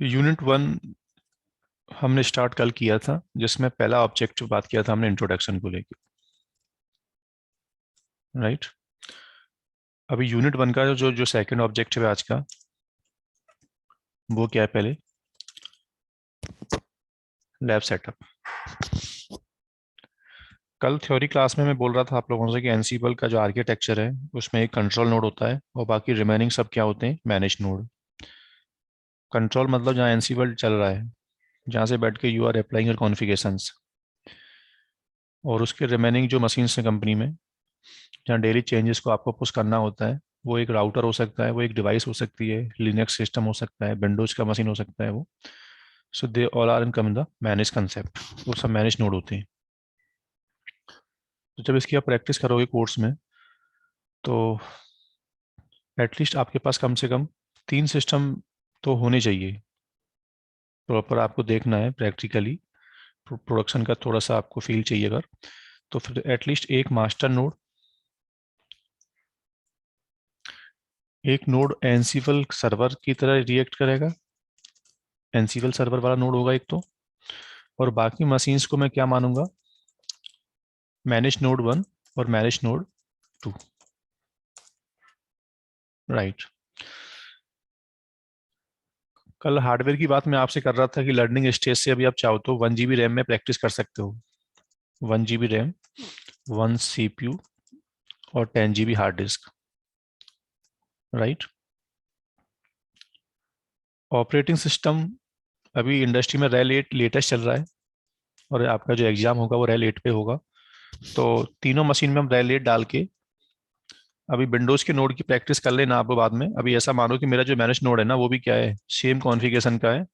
Unit 1 हमने start कल किया था, जिसमें पहला ऑब्जेक्टिव बात किया था हमने इंट्रोडक्शन को लेकर। राइट। अभी यूनिट 1 का जो जो सेकंड ऑब्जेक्टिव है आज का, वो क्या है? पहले लैब सेटअप। कल थ्योरी क्लास में मैं बोल रहा था आप लोगों से कि एनसीबल का जो आर्किटेक्चर है उसमें एक कंट्रोल नोड होता है और बाकी रिमेनिंग सब क्या होते हैं? Manage node. कंट्रोल मतलब जहाँ एनसीबल चल रहा है, जहाँ से बैठ के you are applying your configurations, और उसके रिमेनिंग जो मशीन्स हैं कंपनी में, जहाँ डेली चेंजेस को आपको पुश करना होता है, वो एक राउटर हो सकता है, वो एक डिवाइस हो सकती है, लिनक्स सिस्टम हो सकता है, विंडोज का मशीन हो सकता है वो। So they all are in come in the manage concept. वो सब मैनेज नोड होते हैं। तो जब इसकी आप प्रैक्टिस करोगे कोर्स में, तो एटलीस्ट आपके पास कम से कम 3 सिस्टम तो होने चाहिए। प्रॉपर आपको देखना है प्रैक्टिकली, प्रोडक्शन का थोड़ा सा आपको फील चाहिए अगर, तो फिर एटलीस्ट एक मास्टर नोड, एक नोड एनसीबल सर्वर की तरह रिएक्ट करेगा, एनसीबल सर्वर वाला नोड होगा एक तो, और बाकी मशीन्स को मैं क्या मानूंगा? मैनेज नोड 1 और मैनेज नोड 2। राइट। कल हार्डवेयर की बात मैं आपसे कर रहा था कि लर्निंग स्टेज से अभी आप चाहो तो 1 GB रैम में प्रैक्टिस कर सकते हो। 1 GB रैम, 1 CPU और 10 GB hard disk. Right. Operating system अभी इंडस्ट्री में रेल 8 लेटेस्ट चल रहा है, और आपका जो एग्जाम होगा वो रेल 8 पे होगा। तो तीनों मशीन में हम रेल 8 डाल के अभी विंडोज के नोड की प्रैक्टिस कर लेना आप बाद में। अभी ऐसा मानो कि मेरा जो मैनेज नोड है ना, वो भी क्या है? सेम कॉन्फ़िगरेशन का है,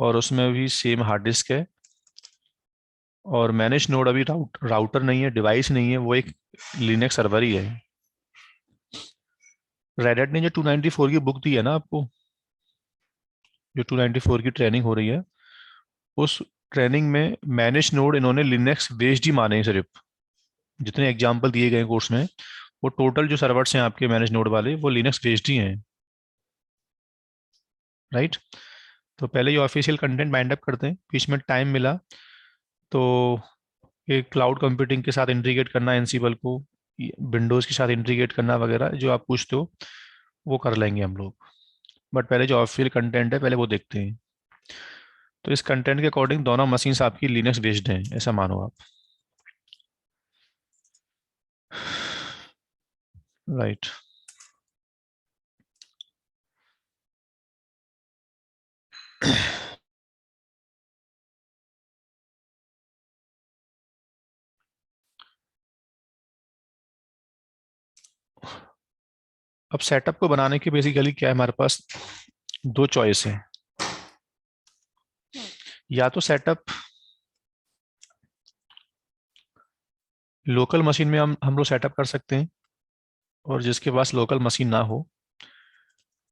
और उसमें भी सेम हार्ड डिस्क है। और मैनेज नोड अभी राउटर नहीं है, डिवाइस नहीं है, वो एक लिनक्स सर्वर ही है। रेड हैट ने जो 294 की बुक दी है ना आपको, जो 294 की ट्रेनिंग हो रही है, उस ट्रेनिंग में मैनेज नोड इन्होंने लिनक्स बेस्ड ही माने हैं सिर्फ। जितने एग्जाम्पल दिए गए कोर्स में, वो टोटल जो सर्वर्स हैं आपके मैनेज नोड वाले, वो लिनक्स बेस्ड ही हैं। राइट। तो पहले ये ऑफिशियल कंटेंट बाइंड अप करते हैं, बीच में टाइम मिला तो ये क्लाउड कंप्यूटिंग के साथ इंटीग्रेट करना एनसीबल को, विंडोज के साथ इंटीग्रेट करना वगैरह जो आप पूछते हो, वो कर लेंगे हम लोग। बट पहले जो ऑफिशियल कंटेंट है पहले वो देखते हैं। तो इस कंटेंट के अकॉर्डिंग दोनों मशीन्स आपकी लिनक्स बेस्ड हैं, ऐसा मानो आप। राइट। अब सेटअप को बनाने के बेसिकली क्या है हमारे पास? दो चॉइस है। या तो सेटअप लोकल मशीन में हम लोग सेटअप कर सकते हैं, और जिसके पास लोकल मशीन ना हो,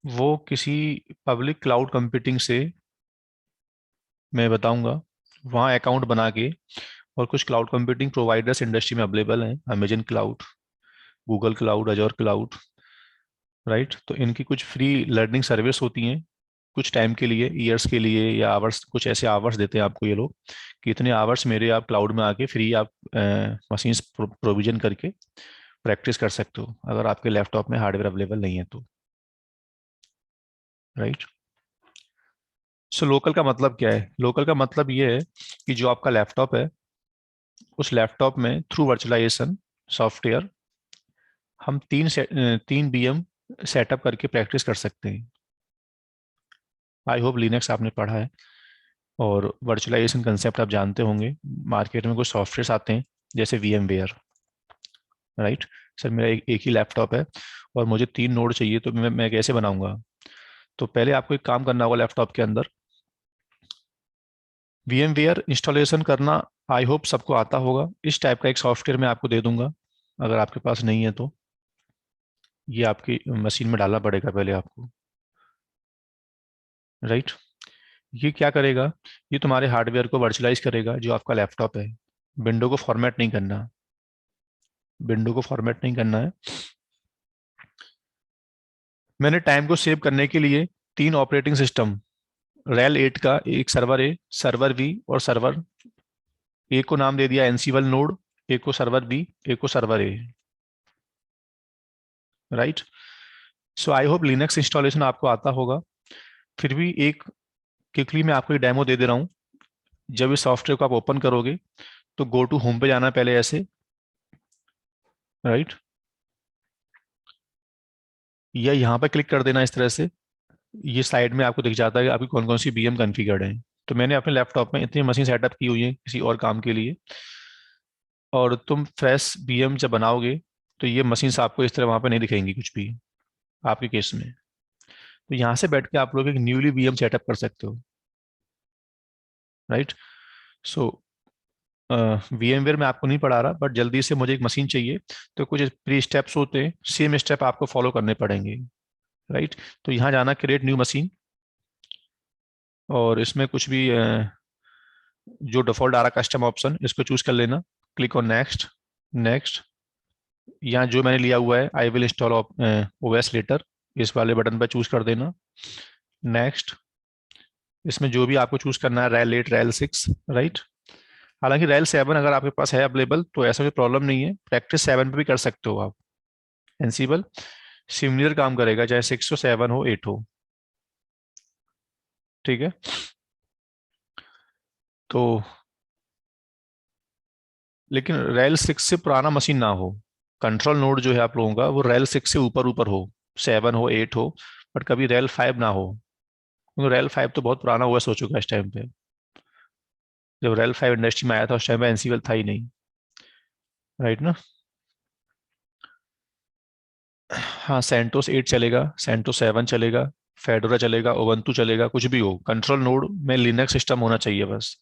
वो किसी पब्लिक क्लाउड कंप्यूटिंग से, मैं बताऊंगा, वहाँ अकाउंट बना के, और कुछ क्लाउड कंप्यूटिंग प्रोवाइडर्स इंडस्ट्री में अवेलेबल हैं, अमेजन क्लाउड, गूगल क्लाउड, अजोर क्लाउड। राइट। तो इनकी कुछ फ्री लर्निंग सर्विस होती हैं, कुछ टाइम के लिए, ईयर्स के लिए या आवर्स, कुछ ऐसे आवर्स देते हैं आपको ये लोग कि इतने आवर्स मेरे आप क्लाउड में आके फ्री आप मशीन्स प्रोविजन करके प्रैक्टिस कर सकते हो, अगर आपके लैपटॉप में हार्डवेयर अवेलेबल नहीं है तो। राइट। सो लोकल का मतलब क्या है? लोकल का मतलब ये है कि जो आपका लैपटॉप है, उस लैपटॉप में थ्रू वर्चुअलाइजेशन सॉफ्टवेयर हम 3 BM सेटअप करके प्रैक्टिस कर सकते हैं। आई होप लिनक्स आपने पढ़ा है, और वर्चुअलाइजेशन कंसेप्ट आप जानते होंगे। मार्केट में कुछ सॉफ्टवेयर आते हैं जैसे VMware। राइट। सर मेरा एक ही लैपटॉप है और मुझे 3 नोड चाहिए, तो मैं कैसे बनाऊंगा? तो पहले आपको एक काम करना होगा लैपटॉप के अंदर, VMware इंस्टॉलेशन करना। आई होप सबको आता होगा। इस टाइप का एक सॉफ्टवेयर मैं आपको दे दूंगा, अगर आपके पास नहीं है तो। ये आपकी मशीन में डालना पड़ेगा पहले आपको। राइट। ये क्या करेगा? ये तुम्हारे हार्डवेयर को वर्चुअलाइज करेगा जो आपका लैपटॉप है। विंडो को फॉर्मेट नहीं करना, विंडो को फॉर्मेट नहीं करना है। मैंने टाइम को सेव करने के लिए 3 ऑपरेटिंग सिस्टम रेल 8 का एक सर्वर ए, सर्वर बी और सर्वर ए को नाम दे दिया एनसीवल नोड, ए को सर्वर बी, ए को server A. Right. So I hope Linux installation आपको आता होगा। फिर भी एक क्विकली मैं आपको एक डेमो दे दे रहा हूँ। जब इस सॉफ्टवेयर को आप ओपन करोगे तो गो टू होम पे जाना है पहले ऐसे। राइट। या यहाँ पे क्लिक कर देना इस तरह से। ये साइड में आपको दिख जाता है कि आपकी कौन कौन सी बीएम कॉन्फ़िगर्ड है। तो मैंने अपने लैपटॉप में इतनी मशीन सेटअप की हुई है किसी और काम के लिए। और तुम फ्रेश बीएम जब बनाओगे तो ये मशीन्स आपको इस तरह वहां पे नहीं दिखेंगी कुछ भी आपके केस में। तो यहाँ से बैठ के आप लोग एक न्यूली बीएम सेटअप कर सकते हो। राइट। सो VMware में आपको नहीं पढ़ा रहा, बट जल्दी से मुझे एक मशीन चाहिए। तो कुछ प्री स्टेप्स होते हैं, सेम स्टेप आपको फॉलो करने पड़ेंगे। राइट। तो यहाँ जाना क्रिएट न्यू मशीन, और इसमें कुछ भी जो डिफॉल्ट आ रहा कस्टम ऑप्शन इसको चूज कर लेना। Click on next. नेक्स्ट। यहाँ जो मैंने लिया हुआ है I will install OS later, इस वाले बटन पर चूज कर देना। नेक्स्ट। इसमें जो भी आपको चूज करना है रैल 8, रैल 6। राइट। हालांकि रैल 7 अगर आपके पास है अवेलेबल तो ऐसा कोई प्रॉब्लम नहीं है, प्रैक्टिस 7 पे भी कर सकते हो आप। एनसीबल सिमिलर काम करेगा चाहे 6 हो, 7 हो, 8 हो। ठीक है। तो लेकिन रैल 6 से पुराना मशीन ना हो। कंट्रोल नोड जो है आप लोगों का वो रैल 6 से ऊपर ऊपर हो, 7 हो, 8 हो। बट कभी रैल 5 ना हो, क्योंकि रैल 5 तो बहुत पुराना ओएस हो चुका है इस टाइम पे। जब रैल 5 इंडस्ट्री में आया था उस टाइम पे एनसीबल था ही नहीं। राइट ना। हाँ, सेंटोस 8 चलेगा, सेंटोस 7 चलेगा, फेडोरा चलेगा, ओबंतु चलेगा, कुछ भी हो, कंट्रोल नोड में लिनक्स सिस्टम होना चाहिए बस।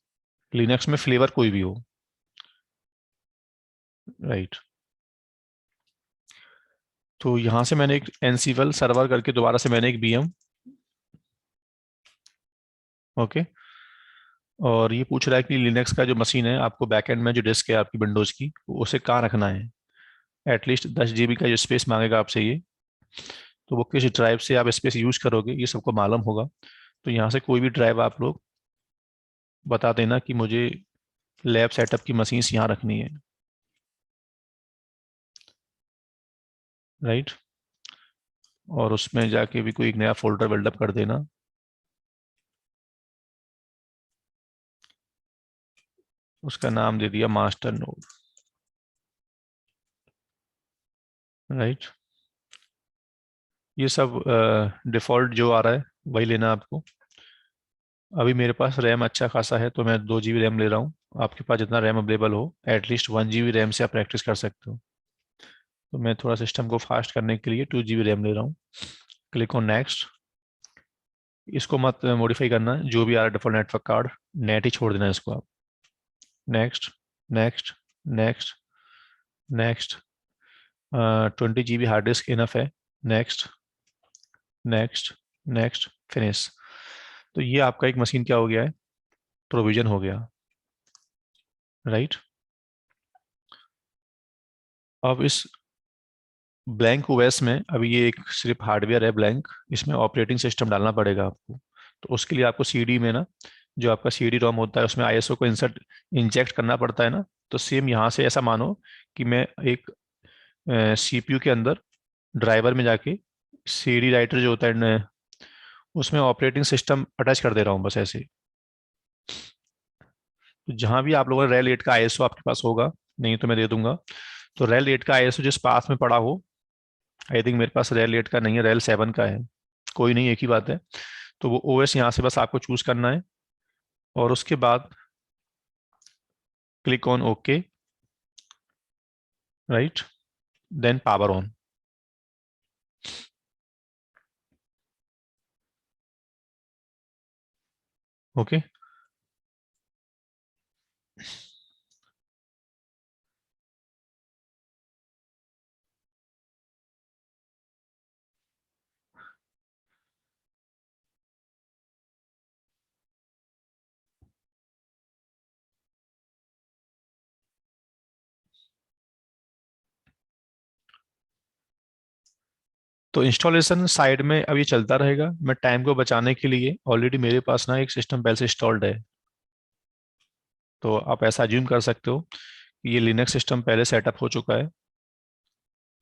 लिनक्स में फ्लेवर कोई भी हो। राइट। तो यहाँ से मैंने एक एनसीवल सर्वर करके दोबारा से मैंने एक बीएम। ओके। और ये पूछ रहा है कि लिनक्स का जो मशीन है आपको बैकएंड में जो डिस्क है आपकी विंडोज की उसे कहाँ रखना है। एटलीस्ट 10 GB का जो स्पेस मांगेगा आपसे ये। तो वो किस ड्राइव से आप स्पेस यूज करोगे ये सबको मालूम होगा। तो यहाँ से कोई भी ड्राइव आप लोग बता देना कि मुझे लैब सेटअप की मशीन्स यहाँ रखनी है। राइट। और उसमें जाके भी कोई एक नया फोल्डर बिल्डअप कर देना। उसका नाम दे दिया मास्टर नोड। राइट। ये सब डिफॉल्ट जो आ रहा है वही लेना आपको। अभी मेरे पास रैम अच्छा खासा है तो मैं 2 GB रैम ले रहा हूँ। आपके पास जितना रैम अवेलेबल हो, एटलीस्ट 1 GB रैम से आप प्रैक्टिस कर सकते हो। तो मैं थोड़ा सिस्टम को फास्ट करने के लिए 2 GB रैम ले रहा हूँ। Click on next. इसको मत मॉडिफाई करना, जो भी आ रहा है डिफॉल्ट नेटवर्क कार्ड, नेट ही छोड़ देना इसको आप। Next. Next. Next. Next. 20 GB hard disk enough है। नेक्स्ट। नेक्स्ट। नेक्स्ट। फिनिश। तो ये आपका एक मशीन क्या हो गया है, प्रोविजन हो गया। राइट। अब इस ब्लैंक ओएस में अभी ये एक सिर्फ हार्डवेयर है ब्लैंक, इसमें ऑपरेटिंग सिस्टम डालना पड़ेगा आपको। तो उसके लिए आपको सीडी में ना, जो आपका सीडी रोम होता है उसमें आईएसओ को इंसर्ट इंजेक्ट करना पड़ता है ना। तो सेम यहाँ से ऐसा मानो कि मैं एक सीपीयू के अंदर ड्राइवर में जाके सीडी राइटर जो होता है उसमें ऑपरेटिंग सिस्टम अटैच कर दे रहा हूँ बस ऐसे। तो जहाँ भी आप लोगों ने रेल 8 का आईएसओ आपके पास होगा, नहीं तो मैं दे दूंगा। तो रेल 8 का आईएसओ जिस पास में पड़ा हो, आई थिंक मेरे पास रेल 8 का नहीं है, रेल 7 का है। कोई नहीं, एक ही बात है। तो वो ओएस यहाँ से बस आपको चूज करना है, और उसके बाद click on okay. Right. Then power on. Okay. तो इंस्टॉलेशन साइड में अब ये चलता रहेगा। मैं टाइम को बचाने के लिए ऑलरेडी मेरे पास ना एक सिस्टम पहले से इंस्टॉल्ड है। तो आप ऐसा अज्यूम कर सकते हो कि ये लिनक्स सिस्टम पहले सेटअप हो चुका है।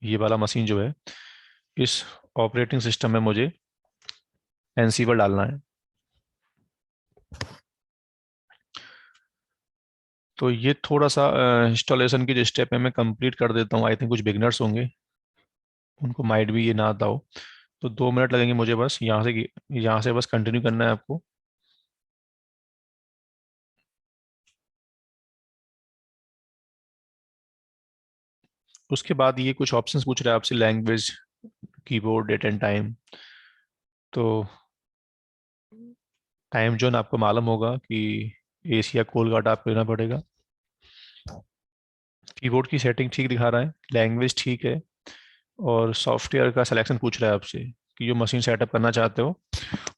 ये वाला मशीन जो है, इस ऑपरेटिंग सिस्टम में मुझे एनसीबल डालना है। तो ये थोड़ा सा इंस्टॉलेशन की जो स्टेप है मैं कंप्लीट कर देता हूँ। आई थिंक कुछ बिगनर्स होंगे, उनको माइट भी ये ना आता हो। तो 2 मिनट लगेंगे मुझे, बस यहाँ से बस कंटिन्यू करना है आपको। उसके बाद ये कुछ ऑप्शंस पूछ रहा है आपसे, language, keyboard, date and time. तो टाइम जोन आपको मालूम होगा कि एशिया कोलकाता आपको लेना पड़ेगा। कीबोर्ड की सेटिंग ठीक दिखा रहा है, लैंग्वेज ठीक है, और सॉफ्टवेयर का सिलेक्शन पूछ रहा है आपसे कि जो मशीन सेटअप करना चाहते हो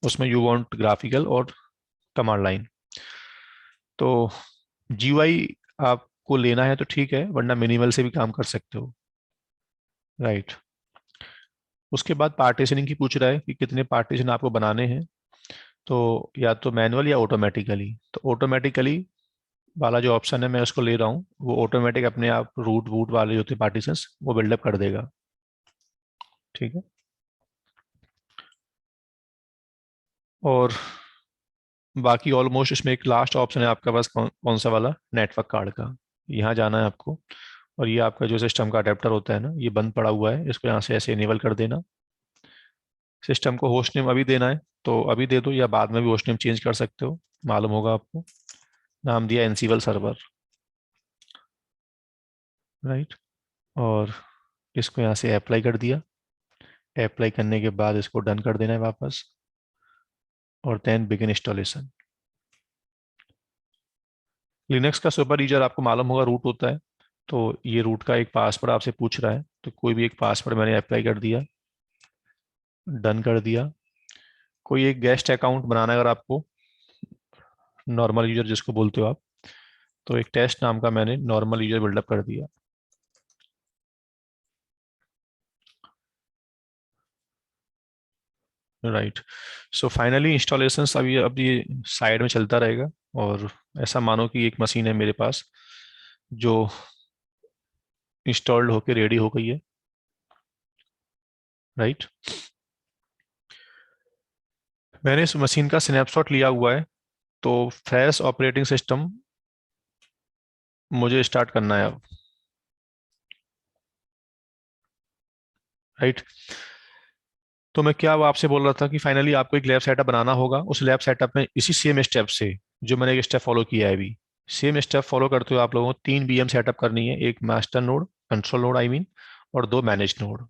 उसमें यू वांट ग्राफिकल और कमांड लाइन। तो जीयूआई आपको लेना है तो ठीक है, वरना मिनिमल से भी काम कर सकते हो। राइट। उसके बाद पार्टीशनिंग की पूछ रहा है कि कितने पार्टीशन आपको बनाने हैं। तो या तो मैनुअल या ऑटोमेटिकली। तो ऑटोमेटिकली वाला जो ऑप्शन है मैं उसको ले रहा हूँ, वो ऑटोमेटिक अपने आप रूट वूट वाले जो होते हैं पार्टीशंस वो बिल्डअप कर देगा। ठीक है। और बाकी ऑलमोस्ट इसमें एक लास्ट ऑप्शन है आपके पास, कौन सा वाला, नेटवर्क कार्ड का। यहाँ जाना है आपको, और ये आपका जो सिस्टम का अडेप्टर होता है ना, ये बंद पड़ा हुआ है, इसको यहाँ से ऐसे इनेबल कर देना। सिस्टम को होस्ट नेम अभी देना है तो अभी दे दो, या बाद में भी होस्ट नेम चेंज कर सकते हो, मालूम होगा आपको। नाम दिया एनसीबल सर्वर। राइट। और इसको यहाँ से अप्लाई कर दिया। अप्लाई करने के बाद इसको डन कर देना है वापस, और देन बिगिन इंस्टॉलेशन। लिनक्स का सुपर यूजर आपको मालूम होगा रूट होता है। तो ये रूट का एक पासवर्ड आपसे पूछ रहा है, तो कोई भी एक पासवर्ड मैंने अप्लाई कर दिया, डन कर दिया। कोई एक गेस्ट अकाउंट बनाना है अगर आपको, नॉर्मल यूजर जिसको बोलते हो आप, तो एक टेस्ट नाम का मैंने नॉर्मल यूजर बिल्डअप कर दिया। राइट। सो फाइनली इंस्टॉलेशन अब ये साइड में चलता रहेगा। और ऐसा मानो कि एक मशीन है मेरे पास जो इंस्टॉल्ड होके रेडी हो गई है। राइट। मैंने इस मशीन का स्नैपशॉट लिया हुआ है। तो फ्रेश ऑपरेटिंग सिस्टम मुझे स्टार्ट करना है अब। राइट। तो मैं क्या आपसे बोल रहा था कि फाइनली आपको एक लैब सेटअप बनाना होगा। उस लैब सेटअप में इसी सेम स्टेप से, जो मैंने एक स्टेप फॉलो किया है अभी, सेम स्टेप फॉलो करते हुए आप लोगों को 3 VM सेटअप करनी है। एक master node, control node I mean, और 2 मैनेज नोड।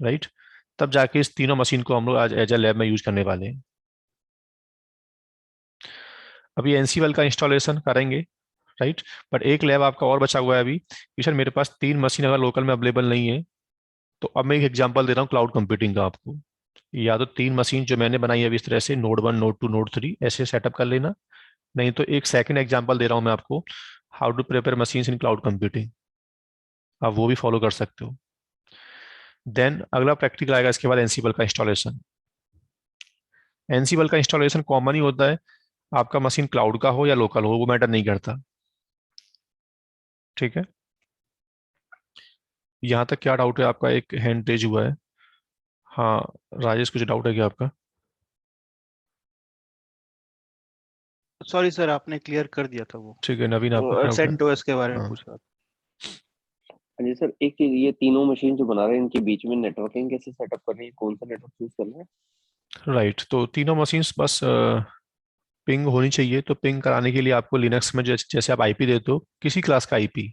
राइट। तब जाके इस तीनों मशीन को हम लोग आज एज ए लैब में यूज करने वाले हैं। अभी एनसीएल का इंस्टॉलेशन करेंगे। राइट। बट एक लैब आपका और बचा हुआ है अभी कि सर मेरे पास 3 मशीन अगर लोकल में अवेलेबल नहीं है। तो अब मैं एक एग्जांपल दे रहा हूँ क्लाउड कंप्यूटिंग का आपको। या तो 3 मशीन जो मैंने बनाई है अभी इस तरह से, नोड 1, नोड 2, नोड 3 ऐसे सेटअप कर लेना। नहीं तो एक सेकंड एग्जांपल दे रहा हूँ मैं आपको, how to prepare machines in cloud computing. आप वो भी फॉलो कर सकते हो। देन अगला प्रैक्टिकल आएगा इसके बाद, एनसीबल का इंस्टॉलेशन। एनसीबल का इंस्टॉलेशन कॉमन ही होता है, आपका मशीन क्लाउड का हो या लोकल हो वो मैटर नहीं करता। ठीक है। यहाँ तक क्या डाउट है आपका? एक हैंड रेज हुआ है। हाँ, राजेश कुछ डाउट है क्या आपका? सॉरी सर, आपने क्लियर कर दिया था वो। ठीक है, नवीन आपका वो क्या डाउट है? सेंटोस के बारे में हाँ। पूछ रहा था। हाँ जी सर, एक चीज, ये तीनों मशीन जो बना रहे हैं इनके बीच में नेटवर्किंग कैसे सेटअप करनी है, कौन सा नेटवर्क यूज करना है? राइट। तो तीनों मशीन्स बस पिंग होनी चाहिए। तो पिंग कराने के लिए आपको लिनक्स में जैसे आप आईपी देते हो, किसी क्लास का आईपी,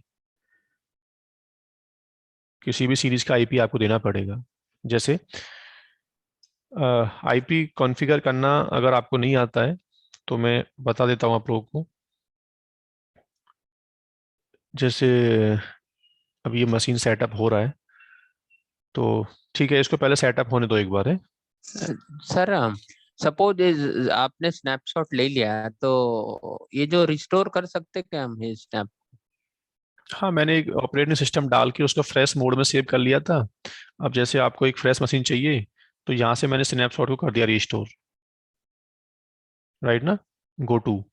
किसी भी सीरीज का आईपी आपको देना पड़ेगा। जैसे आईपी कॉन्फ़िगर करना अगर आपको नहीं आता है तो मैं बता देता हूँ आप लोगों को। जैसे अब ये मशीन सेटअप हो रहा है, तो ठीक है, इसको पहले सेटअप होने दो एक बार है। सर सपोज आपने स्नैपशॉट ले लिया है, तो ये जो रिस्टोर कर सकते क्या हम ये स्नैप? हाँ, मैंने एक ऑपरेटिंग सिस्टम डाल के उसको फ्रेश मोड में सेव कर लिया था। अब जैसे आपको एक फ्रेश मशीन चाहिए तो यहाँ से मैंने स्नैपशॉट को कर दिया रिस्टोर, राइट ना, गो टू।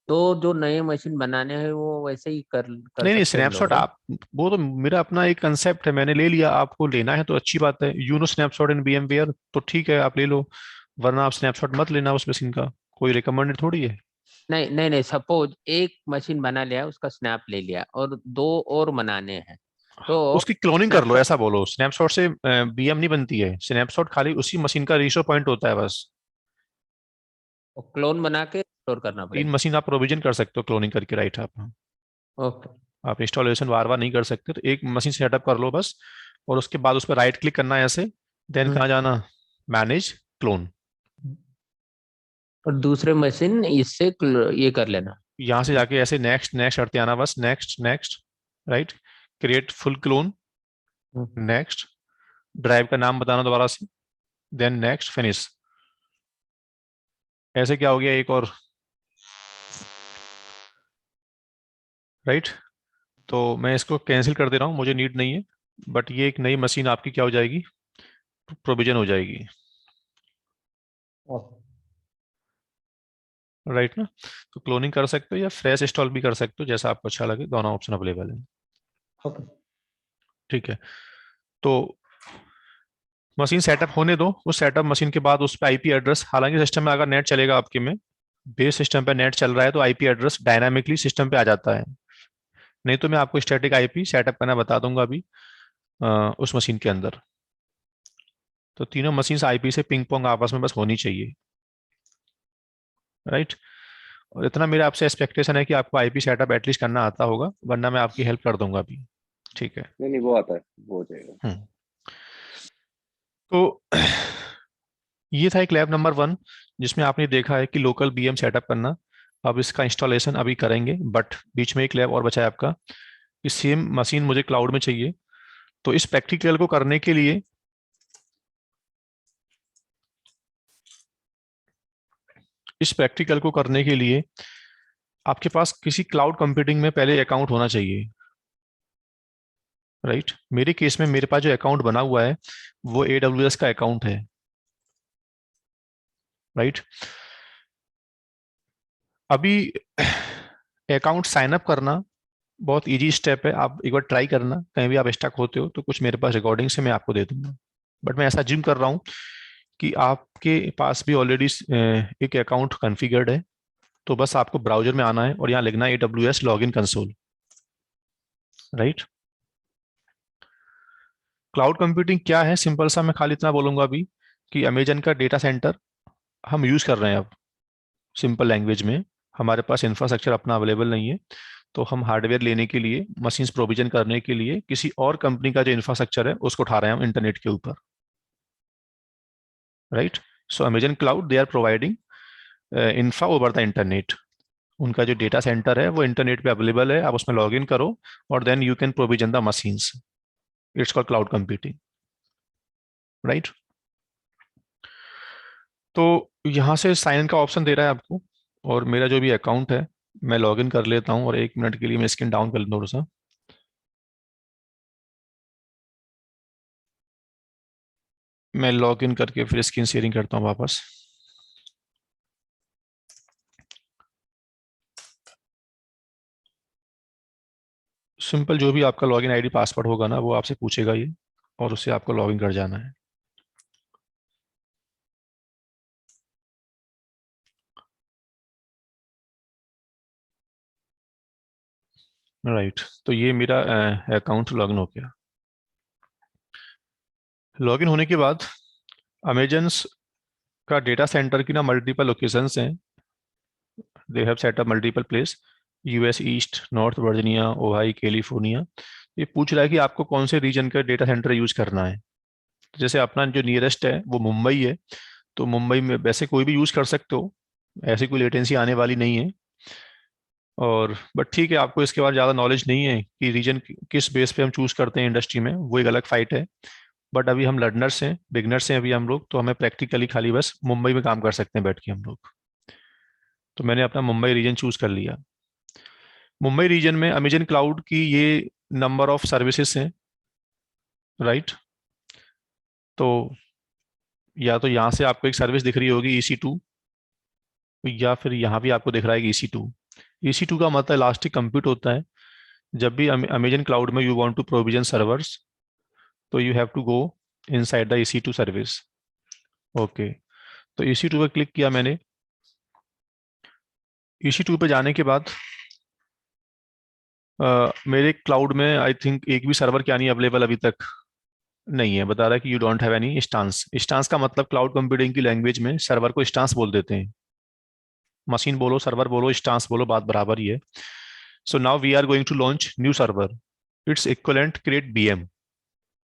तो जो नए मशीन बनाने हैं वो वैसे ही कर नहीं नहीं, सकते हैं हम लोग, स्नैपशॉट राइट? आप, वो तो मेरा अपना एक कंसेप्ट है, मैंने ले लिया, आपको लेना है तो अच्छी बात है, you know snapshot in VMware तो ठीक है आप ले लो, वरना आप स्नैपशॉट मत लेना उस मशीन का, कोई रिकमेंडेड थोड़ी है। नहीं नहीं नहीं, सपोज एक मशीन बना लिया, उसका स्नैप ले लिया और दो और बनाने हैं, तो उसकी क्लोनिंग कर लो, स्नैपशॉट ऐसा बोलो, स्नैपशॉट से VM नहीं बनती है, स्नैपशॉट खाली उसी मशीन का रेशो पॉइंट होता है बस। क्लोन बना के स्टोर करना 3 पड़ेगा। मशीन आप प्रोविजन कर सकते हो क्लोनिंग करके, राइट। ओके। आप इंस्टॉलेशन बार बार नहीं कर सकते, तो एक मशीन सेटअप कर लो बस, और उसके बाद उस पर राइट क्लिक करना है ऐसे, देन हम्म। कहाँ जाना, मैनेज क्लोन। और दूसरे मशीन इससे ये कर लेना। यहाँ से जाके ऐसे नेक्स्ट नेक्स्ट करते आना बस, next next, right, create full clone, hmm. Next, drive का नाम बताना दोबारा से, देन नेक्स्ट फिनिश। ऐसे क्या हो गया, एक और, राइट। तो मैं इसको कैंसिल कर दे रहा हूँ, मुझे नीड नहीं है, बट ये एक नई मशीन आपकी क्या हो जाएगी, प्रोविजन हो जाएगी, राइट ना। तो क्लोनिंग कर सकते हो या फ्रेश इंस्टॉल भी कर सकते हो, जैसा आपको अच्छा लगे, दोनों ऑप्शन अवेलेबल है। ओके। ठीक है, तो मशीन सेटअप होने दो, उस सेटअप मशीन के बाद उस पर IP एड्रेस, हालांकि सिस्टम में अगर नेट चलेगा आपके में, बेस सिस्टम पे नेट चल रहा है तो IP एड्रेस डायनामिकली सिस्टम पे आ जाता है, नहीं तो मैं आपको स्टैटिक IP सेटअप करना बता दूंगा अभी उस मशीन के अंदर। तो तीनों मशीन IP से पिंग पोंग आपस में बस होनी चाहिए, राइट। और इतना मेरा आपसे एक्सपेक्टेशन है कि आपको IP सेटअप एटलीस्ट करना आता होगा, वरना मैं आपकी हेल्प कर दूंगा अभी, ठीक है। नहीं नहीं, वो आता है, वो हो जाएगा। हम्म। तो ये था एक लैब नंबर 1, जिसमें आपने देखा है कि लोकल BM सेटअप करना। अब इसका इंस्टॉलेशन अभी करेंगे, बट बीच में एक लैब और बचा है आपका, कि सेम मशीन मुझे क्लाउड में चाहिए। तो इस प्रैक्टिकल को करने के लिए, आपके पास किसी क्लाउड कंप्यूटिंग में पहले अकाउंट होना चाहिए, राइट। मेरे केस में मेरे पास जो अकाउंट बना हुआ है वो AWS का अकाउंट है, राइट। अभी अकाउंट साइन अप करना बहुत इजी स्टेप है, आप एक बार ट्राई करना, कहीं भी आप स्टक होते हो तो कुछ मेरे पास रिकॉर्डिंग से मैं आपको दे दूंगा, बट मैं ऐसा जिम कर रहा हूँ कि आपके पास भी ऑलरेडी एक अकाउंट कॉन्फ़िगर्ड है। तो बस आपको ब्राउजर में आना है और यहाँ लिखना है AWS login console, right. Cloud computing क्या है, सिंपल सा मैं खाली इतना बोलूंगा अभी, कि अमेजन का डेटा सेंटर हम यूज कर रहे हैं अब, सिंपल लैंग्वेज में, हमारे पास इंफ्रास्ट्रक्चर अपना अवेलेबल नहीं है, तो हम हार्डवेयर लेने के लिए, मशीन्स प्रोविजन करने के लिए किसी और कंपनी का जो इंफ्रास्ट्रक्चर है उसको उठा रहे हैं हम इंटरनेट के ऊपर, right. So Amazon cloud they are providing infra over the internet, उनका जो डेटा सेंटर है वो इंटरनेट पे अवेलेबल है, आप उसमें लॉग इन करो और then you can provision the machines, it's called cloud computing, right. तो यहाँ से साइन इन का ऑप्शन दे रहा है आपको, और मेरा जो भी अकाउंट है मैं लॉग इन कर लेता हूँ, और 1 मिनट के लिए मैं स्क्रीन डाउन कर लूँ थोड़ा सा। मैं लॉग इन करके फिर स्क्रीन शेयरिंग करता हूँ वापस। सिंपल जो भी आपका लॉगिन आईडी पासवर्ड होगा ना वो आपसे पूछेगा ये, और उससे आपको लॉगिन कर जाना है, राइट। तो ये मेरा अकाउंट लॉगिन हो गया। लॉगिन होने के बाद अमेजन का डेटा सेंटर की ना मल्टीपल लोकेशंस हैं, they have set up multiple place, US east, North Virginia, Ohio, California. ये पूछ रहा है कि आपको कौन से रीजन का डेटा सेंटर यूज करना है। तो जैसे अपना जो नियरेस्ट है वो मुंबई है, तो मुंबई में वैसे कोई भी यूज कर सकते हो, ऐसी कोई लेटेंसी आने वाली नहीं है। और बट ठीक है, आपको इसके बाद ज़्यादा नॉलेज नहीं है कि रीजन किस बेस पे हम चूज करते हैं इंडस्ट्री में, वो एक अलग फाइट है। बट अभी हम लर्नर्स हैं, बिगनर्स हैं अभी हम लोग, तो हमें प्रैक्टिकली खाली बस मुंबई में काम कर सकते हैं बैठ के हम लोग। तो मैंने अपना मुंबई रीजन चूज कर लिया। मुंबई रीजन में अमेजन क्लाउड की ये नंबर ऑफ सर्विसेज हैं, राइट। तो या तो यहाँ से आपको एक सर्विस दिख रही होगी EC2, या फिर यहाँ भी आपको दिख रहा है कि EC2। EC2 का मतलब इलास्टिक कंप्यूट होता है। जब भी अमेजन क्लाउड में you want to provision servers, तो you have to go inside the EC2 service. Okay, तो EC2 पे क्लिक किया मैंने। EC2 पे जाने के बाद मेरे क्लाउड में आई थिंक एक भी सर्वर क्या नहीं अवेलेबल अभी तक नहीं है। बता रहा है कि you don't have any instance. Instance का मतलब क्लाउड कंप्यूटिंग की लैंग्वेज में सर्वर को इंस्टांस बोल देते हैं। मशीन बोलो, सर्वर बोलो, इंस्टांस बोलो, बात बराबर ही है। So now we are going to launch new server. It's equivalent create VM।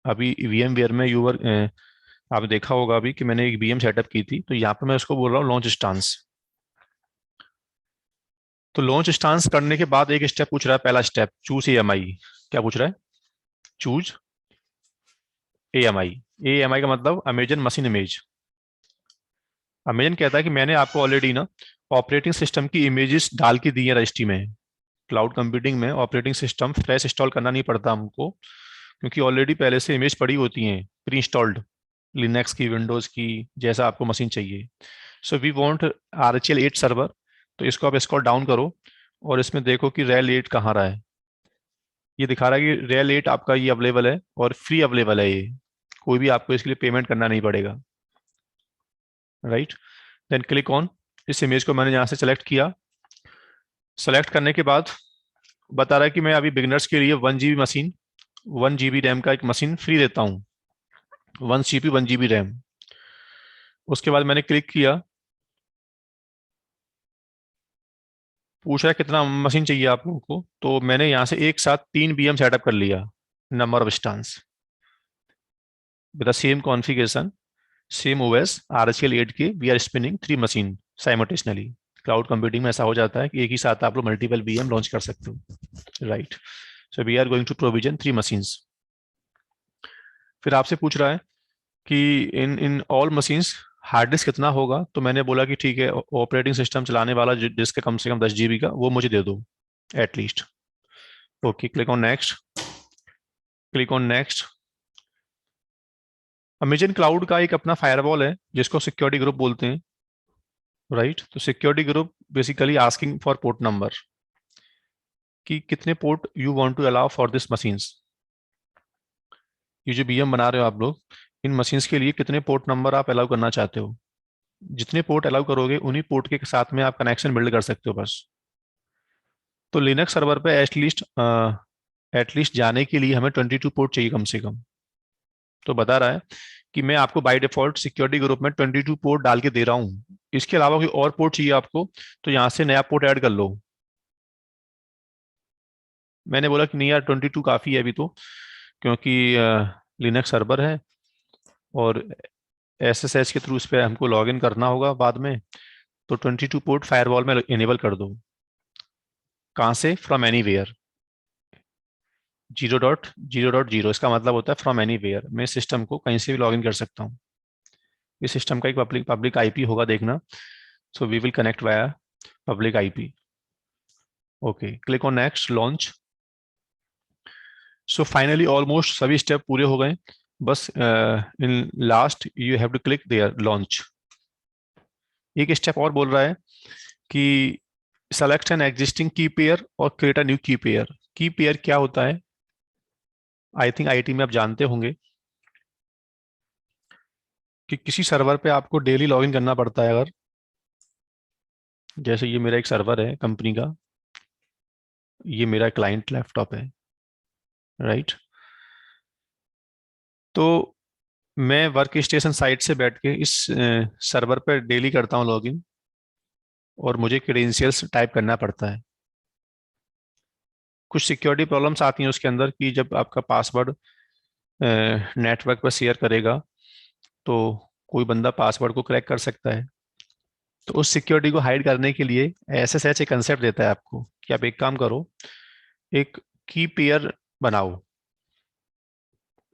अभी VMware में आपने देखा होगा अभी कि मैंने एक VM सेटअप की थी, तो यहाँ पे मैं उसको बोल रहा हूँ लॉन्च इंस्टांस। तो लॉन्च इंस्टांस करने के बाद एक स्टेप पूछ रहा है, पहला स्टेप चूज AMI। क्या पूछ रहा है? Choose AMI। AMI का मतलब अमेजन मशीन इमेज। अमेजन कहता है कि मैंने आपको ऑलरेडी ना ऑपरेटिंग सिस्टम की इमेजेस डाल के दी है रजिस्ट्री में। क्लाउड कंप्यूटिंग में ऑपरेटिंग सिस्टम फ्रेश इंस्टॉल करना नहीं पड़ता हमको, क्योंकि ऑलरेडी पहले से इमेज पड़ी होती हैं प्री इंस्टॉल्ड, लिनक्स की, विंडोज की, जैसा आपको मशीन चाहिए। So we want RHEL 8 server. तो इसको आप स्क्रॉल डाउन करो और इसमें देखो कि रेल 8 कहाँ रहा है। ये दिखा रहा है कि रेल 8 आपका ये अवेलेबल है और फ्री अवेलेबल है। ये कोई भी आपको इसके लिए पेमेंट करना नहीं पड़ेगा, राइट। Then click on. इस इमेज को मैंने यहाँ से सेलेक्ट किया। सेलेक्ट करने के बाद बता रहा है कि मैं अभी बिगिनर्स के लिए 1 GB मशीन, 1 GB रैम का एक मशीन फ्री देता हूँ। 1 CP 1 GB रैम। उसके बाद मैंने क्लिक किया, पूछ रहा है कितना मशीन चाहिए आप लोगों को। तो मैंने यहाँ से एक साथ 3 VM सेटअप कर लिया, number of stance with the same configuration, same OS, RHEL 8 के we are spinning 3 machine simultaneously. Cloud computing में ऐसा हो जाता है कि एक ही साथ आप लोग मल्टीपल VM लॉन्च कर सकते हो, right. So we are going to provision 3 machines. फिर आपसे पूछ रहा है कि in in all machines hard disk कितना होगा। तो मैंने बोला कि ठीक है, ऑपरेटिंग सिस्टम चलाने वाला डिस्क है कम से कम 10 GB का, वो मुझे दे दो at least. Okay, click on next. Click on next. Amazon cloud का एक अपना फायरवॉल है जिसको सिक्योरिटी ग्रुप बोलते हैं, राइट। तो security group basically asking for port number, कि कितने port you want to allow for this machines. ये जो VM बना रहे हो आप लोग, इन मशीन्स के लिए कितने पोर्ट नंबर आप अलाउ करना चाहते हो। जितने पोर्ट अलाउ करोगे उन्हीं पोर्ट के साथ में आप कनेक्शन बिल्ड कर सकते हो बस। तो लिनक्स सर्वर पे एटलीस्ट जाने के लिए हमें 22 पोर्ट चाहिए कम से कम। तो बता रहा है कि मैं आपको बाय डिफॉल्ट सिक्योरिटी ग्रुप में 22 पोर्ट डाल के दे रहा हूँ। इसके अलावा कोई और पोर्ट चाहिए आपको तो यहाँ से नया पोर्ट ऐड कर लो। मैंने बोला कि नहीं यार, 22 काफ़ी है अभी तो, क्योंकि लिनक्स सर्वर है और SSH के थ्रू इस पर हमको लॉग इन करना होगा बाद में। तो 22 पोर्ट फायरवॉल में इनेबल कर दो। कहाँ से? From anywhere. 0.0.0 इसका मतलब होता है फ्रॉम एनीवेयर। मैं सिस्टम को कहीं से भी लॉग इन कर सकता हूँ। इस सिस्टम का एक पब्लिक IP होगा, देखना। So we will connect via public IP। Okay, click on next, launch. So finally almost सभी स्टेप पूरे हो गए। बस in last you have to click there launch. एक स्टेप और बोल रहा है कि select an existing key pair और create a new key pair. Key pair क्या होता है? आई थिंक IT में आप जानते होंगे कि किसी सर्वर पे आपको डेली लॉगिन करना पड़ता है। अगर जैसे ये मेरा एक सर्वर है कंपनी का, ये मेरा क्लाइंट लैपटॉप है, राइट। तो मैं वर्क स्टेशन साइट से बैठ के इस सर्वर पर डेली करता हूँ लॉगिन, और मुझे क्रेडेंशियल्स टाइप करना पड़ता है। कुछ सिक्योरिटी प्रॉब्लम्स आती हैं उसके अंदर कि जब आपका पासवर्ड नेटवर्क पर शेयर करेगा तो कोई बंदा पासवर्ड को क्रैक कर सकता है। तो उस सिक्योरिटी को हाइड करने के लिए SSH एक कंसेप्ट देता है आपको कि आप एक काम करो, एक की पेयर बनाओ।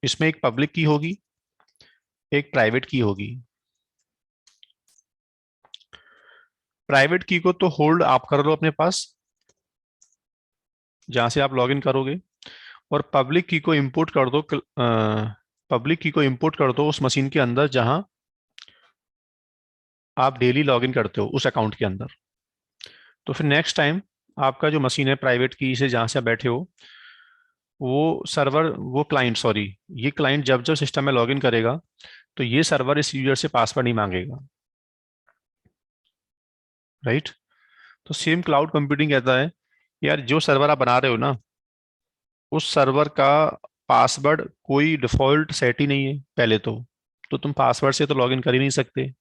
इसमें एक पब्लिक की होगी, एक प्राइवेट की होगी। प्राइवेट की को तो होल्ड आप कर लो अपने पास, जहां से आप लॉगिन करोगे, और पब्लिक की को इंपोर्ट कर दो, पब्लिक की को इंपोर्ट कर दो उस मशीन के अंदर जहां आप डेली लॉगिन करते हो उस अकाउंट के अंदर। तो फिर नेक्स्ट टाइम आपका जो मशीन है प्राइवेट की से जहां से आप बैठे हो, वो सर्वर, वो क्लाइंट, सॉरी, ये क्लाइंट जब जब सिस्टम में लॉगिन करेगा तो ये सर्वर इस यूजर से पासवर्ड नहीं मांगेगा, राइट। तो सेम क्लाउड कंप्यूटिंग कहता है, यार जो सर्वर आप बना रहे हो ना, उस सर्वर का पासवर्ड कोई डिफॉल्ट सेट ही नहीं है पहले तो तुम पासवर्ड से तो लॉगिन कर ही नहीं सकते।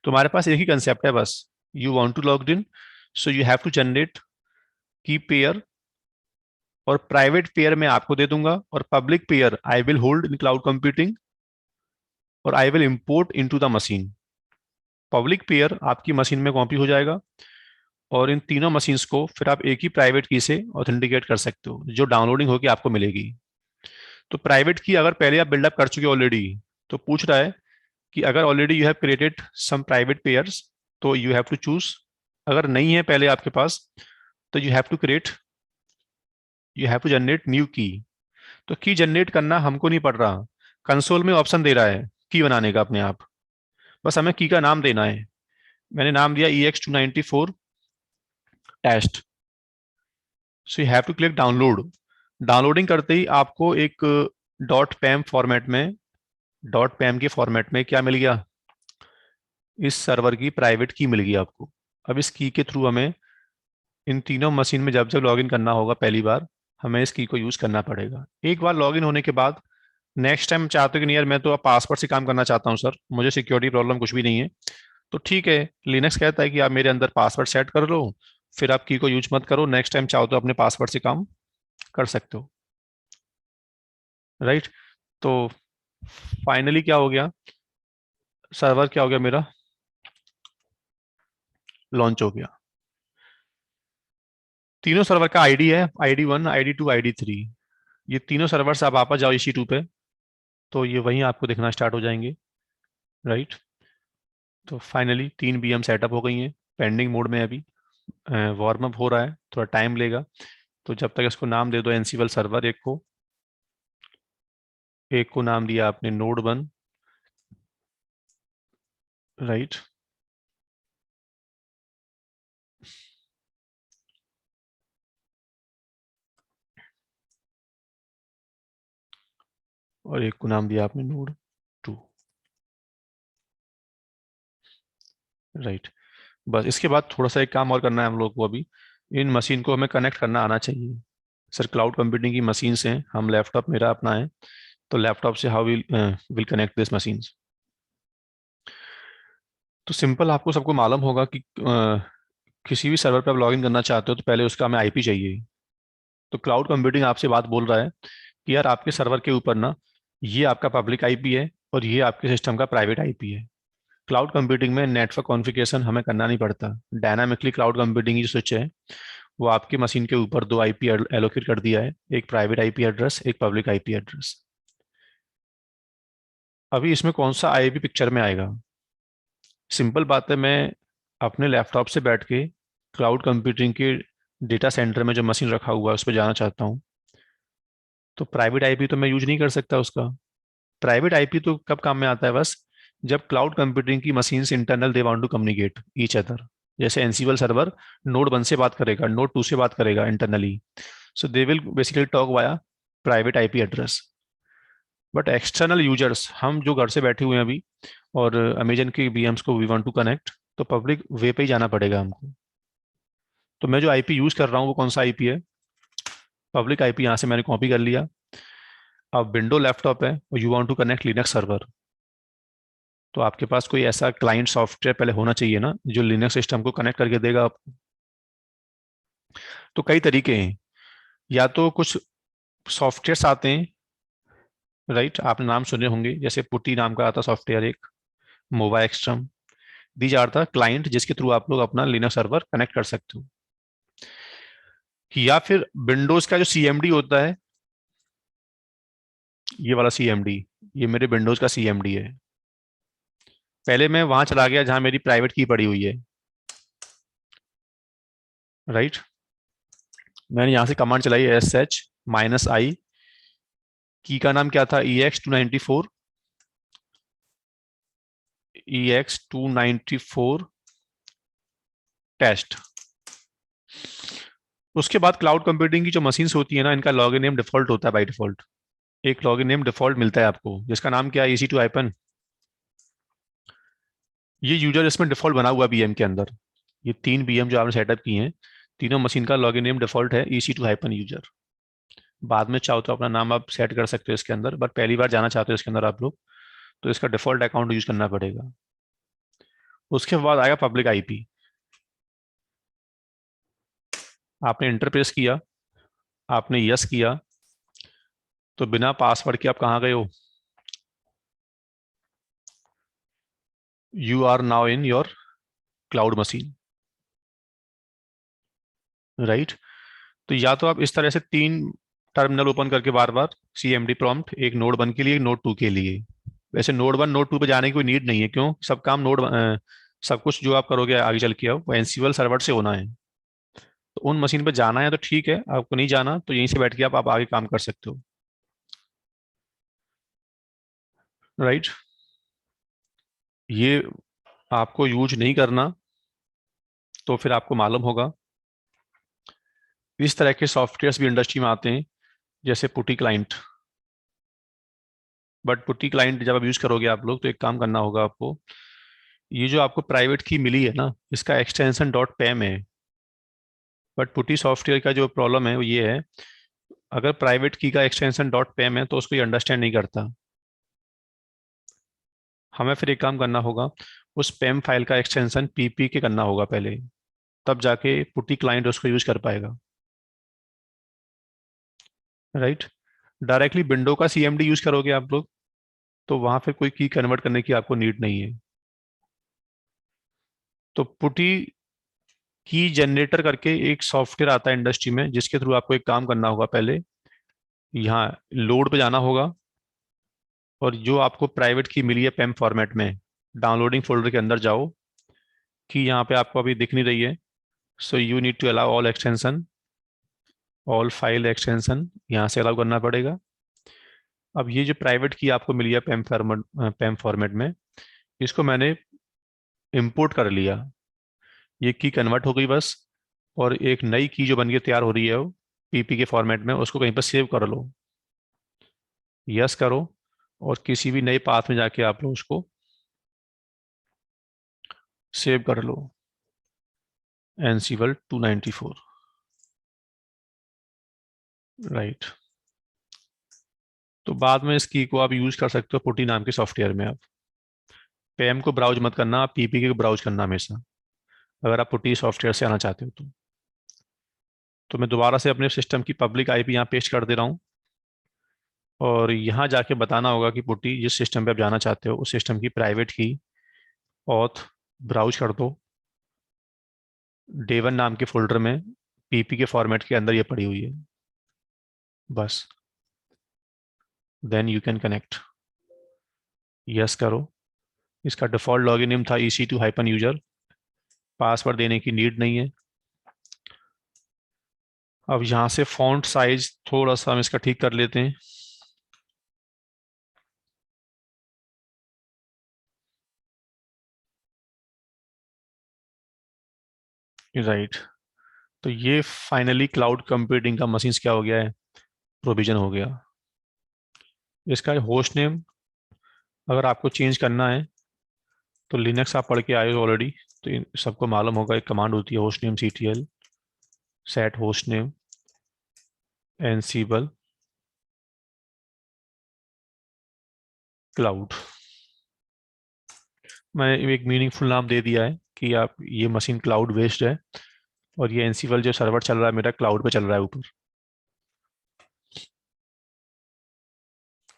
तुम्हारे पास एक ही कंसेप्ट है बस, you want to log in, so you have to generate key pair, और प्राइवेट पेयर मैं आपको दे दूंगा, और public pair I will hold in cloud computing, और I will import into the machine. Public pair आपकी मशीन में copy हो जाएगा, और इन तीनों मशीन्स को फिर आप एक ही प्राइवेट की से ऑथेंटिकेट कर सकते हो, जो डाउनलोडिंग होकर आपको मिलेगी। तो प्राइवेट की अगर पहले आप बिल्डअप कर चुके ऑलरेडी, तो पूछ रहा है कि अगर already you have created some private pairs, तो यू हैव टू चूज। अगर नहीं है पहले आपके पास, तो you have to generate new key. तो की जनरेट करना हमको नहीं पड़ रहा, कंसोल में ऑप्शन दे रहा है की बनाने का अपने आप, बस हमें की का नाम देना है। मैंने नाम दिया EX294 test. So you have to click download. Downloading करते ही आपको एक डॉट पैम फॉर्मेट में, डॉट पैम के फॉर्मेट में क्या मिल गया, इस सर्वर की प्राइवेट की मिल गई आपको। अब इस की के थ्रू हमें इन तीनों मशीन में जब जब लॉगिन करना होगा पहली बार, हमें इस की को यूज करना पड़ेगा। एक बार लॉगिन होने के बाद नेक्स्ट टाइम चाहते हो कि नहीं यार मैं तो अब पासवर्ड से काम करना चाहता हूँ सर, मुझे सिक्योरिटी प्रॉब्लम कुछ भी नहीं है, तो ठीक है, लिनक्स कहता है कि आप मेरे अंदर पासवर्ड सेट कर लो, फिर आप की को यूज मत करो, नेक्स्ट टाइम चाहो तो अपने पासवर्ड से काम कर सकते हो, राइट। तो फाइनली क्या हो गया, सर्वर क्या हो गया मेरा, लॉन्च हो गया। तीनों सर्वर का आईडी है, ID1, ID2, ID3। ये तीनों सर्वर्स आप वापस जाओ EC2 पे, तो ये वहीं आपको दिखना स्टार्ट हो जाएंगे, राइट। तो फाइनली 3 VM सेटअप हो गई हैं, पेंडिंग मोड में है अभी, वार्म अप हो रहा है, थोड़ा टाइम लेगा। तो जब तक इसको नाम दे दो एनसीबल सर्वर, एक को नाम दिया आपने Node1, राइट। और एक को नाम दिया आपने Node2, राइट। बस इसके बाद थोड़ा सा एक काम और करना है हम लोग को अभी, इन मशीन को हमें कनेक्ट करना आना चाहिए। सर क्लाउड कंप्यूटिंग की मशीन से हम, लैपटॉप मेरा अपना है, तो लैपटॉप से how will connect this machines. तो सिंपल, आपको सबको मालूम होगा कि किसी भी सर्वर पर आप लॉगिन करना चाहते हो तो पहले उसका हमें IP चाहिए। तो क्लाउड कंप्यूटिंग आपसे बात बोल रहा है कि यार आपके सर्वर के ऊपर ना, ये आपका पब्लिक IP है और ये आपके सिस्टम का प्राइवेट IP है। क्लाउड कंप्यूटिंग में नेटवर्क कॉन्फ़िगरेशन हमें करना नहीं पड़ता, डायनामिकली क्लाउड कंप्यूटिंग की जो स्विच है वो आपकी मशीन के ऊपर 2 IP एलोकेट कर दिया है, एक प्राइवेट IP एड्रेस, एक पब्लिक IP एड्रेस। अभी इसमें कौन सा IP पिक्चर में आएगा, सिंपल बात है, मैं अपने लैपटॉप से बैठ के क्लाउड कंप्यूटिंग के डेटा सेंटर में जो मशीन रखा हुआ है उस पर जाना चाहता हूँ, तो प्राइवेट IP तो मैं यूज नहीं कर सकता उसका। प्राइवेट IP तो कब काम में आता है, बस जब क्लाउड कंप्यूटिंग की मशीन से internal they want to communicate each other. जैसे एनसीबल सर्वर Node1 से बात करेगा, Node2 से बात करेगा internally, so they will basically talk via private IP address. But external users, हम जो घर से बैठे हुए हैं अभी, और अमेजन की VMs को वी वांट टू कनेक्ट, तो पब्लिक वे पे ही जाना पड़ेगा हमको। तो मैं जो IP यूज कर रहा हूँ वो कौन सा IP है, पब्लिक IP यहाँ से मैंने कॉपी कर लिया। अब विंडो लैपटॉप है और you want to connect Linux server, तो आपके पास कोई ऐसा क्लाइंट सॉफ्टवेयर पहले होना चाहिए ना जो लिनक्स सिस्टम को कनेक्ट करके देगा आपको। तो कई तरीके हैं, या तो कुछ सॉफ्टवेयर्स आते हैं, राइट, आपने नाम सुने होंगे, जैसे पुटी नाम का आता सॉफ्टवेयर, एक मोवा एक्सट्रम, दीज आर द क्लाइंट जिसके थ्रू आप लोग अपना लिनक्स सर्वर कनेक्ट कर सकते हो। या फिर विंडोज का जो CMD होता है, ये वाला CMD, ये मेरे विंडोज का CMD है। पहले मैं वहां चला गया जहां मेरी प्राइवेट की पड़ी हुई है, राइट। मैंने यहाँ से कमांड चलाई -i, की का नाम क्या था, EX294, EX294 टेस्ट। उसके बाद क्लाउड कंप्यूटिंग की जो मशीन्स होती है ना, इनका लॉगिन नेम डिफॉल्ट होता है बाय डिफॉल्ट। एक लॉगिन नेम डिफॉल्ट मिलता है आपको, जिसका नाम क्या है, EC2 हाइपन। ये यूजर इसमें डिफॉल्ट बना हुआ बीएम के अंदर। ये 3 बीएम जो आपने सेटअप किए हैं, तीनों मशीन का लॉगिन नेम डिफॉल्ट है EC2 हाइपन यूजर। बाद में चाहो तो अपना नाम आप सेट कर सकते हो इसके अंदर, बट पहली बार जाना चाहते हो इसके अंदर आप लोग, तो इसका डिफॉल्ट अकाउंट यूज करना पड़ेगा। उसके बाद आएगा पब्लिक आईपी। आपने इंटरप्रेस किया, आपने यस किया, तो बिना पासवर्ड के आप कहाँ गए हो, you are now in your cloud machine, right. तो या तो आप इस तरह से 3 टर्मिनल ओपन करके बार बार CMD प्रॉम्प्ट, एक नोड 1 के लिए, एक नोड 2 के लिए। वैसे नोड 1 नोड 2 पे जाने की कोई नीड नहीं है, क्यों, सब काम सब कुछ जो आप करोगे आगे चल के वो एनसीवल सर्वर से होना है। तो उन मशीन पे जाना है तो ठीक है, आपको नहीं जाना तो यहीं से बैठ के आप आगे काम कर सकते हो, राइट। ये आपको यूज नहीं करना तो फिर आपको मालूम होगा। इस तरह के सॉफ्टवेयर्स भी इंडस्ट्री में आते हैं, जैसे पुटी क्लाइंट। बट पुटी क्लाइंट जब आप यूज करोगे आप लोग, तो एक काम करना होगा आपको, ये जो आपको प्राइवेट की मिली है ना, इसका एक्सटेंशन डॉट पैम है। बट पुटी सॉफ्टवेयर का जो प्रॉब्लम है वो ये है, अगर प्राइवेट की का एक्सटेंशन डॉट पैम है तो उसको ये अंडरस्टैंड नहीं करता। हमें फिर एक काम करना होगा, उस पैम फाइल का एक्सटेंशन पीपी के करना होगा पहले, तब जाके पुटी क्लाइंट उसको यूज कर पाएगा, राइट। डायरेक्टली विंडो का CMD यूज करोगे आप लोग, तो वहां फिर कोई की कन्वर्ट करने की आपको नीड नहीं है। तो पुटी की जनरेटर करके एक सॉफ्टवेयर आता है इंडस्ट्री में, जिसके थ्रू आपको एक काम करना होगा, पहले यहाँ लोड पे जाना होगा, और जो आपको प्राइवेट की मिली है पैम फॉर्मेट में, डाउनलोडिंग फोल्डर के अंदर जाओ, कि यहाँ पे आपको अभी दिख नहीं रही है, so you need to allow all extension, all file extension यहाँ से अलाउ करना पड़ेगा। अब ये जो प्राइवेट की आपको मिली है पैम फॉर्मेट में, इसको मैंने इंपोर्ट कर लिया, ये की कन्वर्ट हो गई बस। और एक नई की जो बन के तैयार हो रही है वो पीपी के फॉर्मेट में, उसको कहीं पर सेव कर लो, यस करो, और किसी भी नए पाथ में जाके आप लोग उसको सेव कर लो, एनसीवल 294, राइट। तो बाद में इस की को आप यूज कर सकते हो पुटी नाम के सॉफ्टवेयर में। आप पैम को ब्राउज मत करना, आप पीपी के ब्राउज करना हमेशा, अगर आप पुटी सॉफ्टवेयर से आना चाहते हो तो मैं दोबारा से अपने सिस्टम की पब्लिक आईपी यहाँ पेस्ट कर दे रहा हूँ, और यहाँ जाके बताना होगा कि पुटी जिस सिस्टम पे आप जाना चाहते हो उस सिस्टम की प्राइवेट की ऑथ ब्राउज कर दो, डे 1 नाम के फोल्डर में पीपी के फॉर्मेट के अंदर ये पड़ी हुई है, बस। Then you can connect, yes करो। इसका डिफॉल्ट लॉगिन नेम था EC2 हाइपन यूजर, पासवर्ड देने की नीड नहीं है। अब यहाँ से फॉन्ट साइज थोड़ा सा हम इसका ठीक कर लेते हैं, राइट। तो ये फाइनली क्लाउड कंप्यूटिंग का मशीन्स क्या हो गया है, प्रोविजन हो गया। इसका होस्ट नेम अगर आपको चेंज करना है, तो लिनक्स आप पढ़ के आए हो ऑलरेडी, तो सबको मालूम होगा, एक कमांड होती है host name CTL set host name Ansible cloud. मैं एक मीनिंगफुल नाम दे दिया है कि आप ये मशीन क्लाउड बेस्ड है, और ये एनसीबल जो सर्वर चल रहा है मेरा क्लाउड पे चल रहा है ऊपर,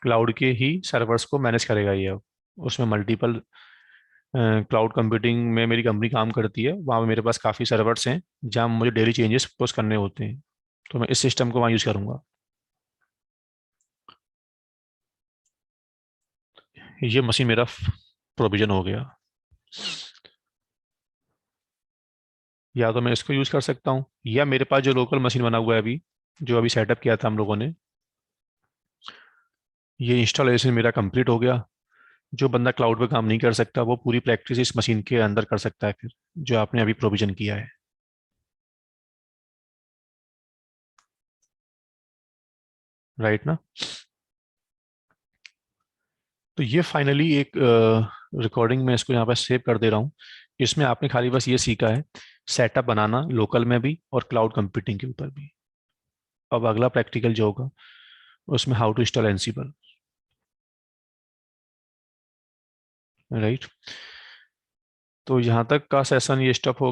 क्लाउड के ही सर्वर्स को मैनेज करेगा ये। अब उसमें मल्टीपल क्लाउड कंप्यूटिंग में मेरी कंपनी काम करती है, वहाँ पे मेरे पास काफ़ी सर्वर्स हैं जहाँ मुझे डेली चेंजेस पोस्ट करने होते हैं, तो मैं इस सिस्टम को वहाँ यूज़ करूँगा। ये मशीन मेरा प्रोविजन हो गया। या तो मैं इसको यूज कर सकता हूँ, या मेरे पास जो लोकल मशीन बना हुआ है अभी, जो अभी सेटअप किया था हम लोगों ने, ये इंस्टॉलेशन मेरा कंप्लीट हो गया। जो बंदा क्लाउड पे काम नहीं कर सकता वो पूरी प्रैक्टिस इस मशीन के अंदर कर सकता है, फिर जो आपने अभी प्रोविजन किया है। राइट ना? तो ये फाइनली एक रिकॉर्डिंग में इसको यहाँ पर सेव कर दे रहा हूँ। इसमें आपने खाली बस ये सीखा है सेटअप बनाना लोकल में भी और क्लाउड कंप्यूटिंग के ऊपर भी। अब अगला प्रैक्टिकल जो होगा उसमें how to install Ansible. Right, तो यहाँ तक का सेशन ये स्टॉप हो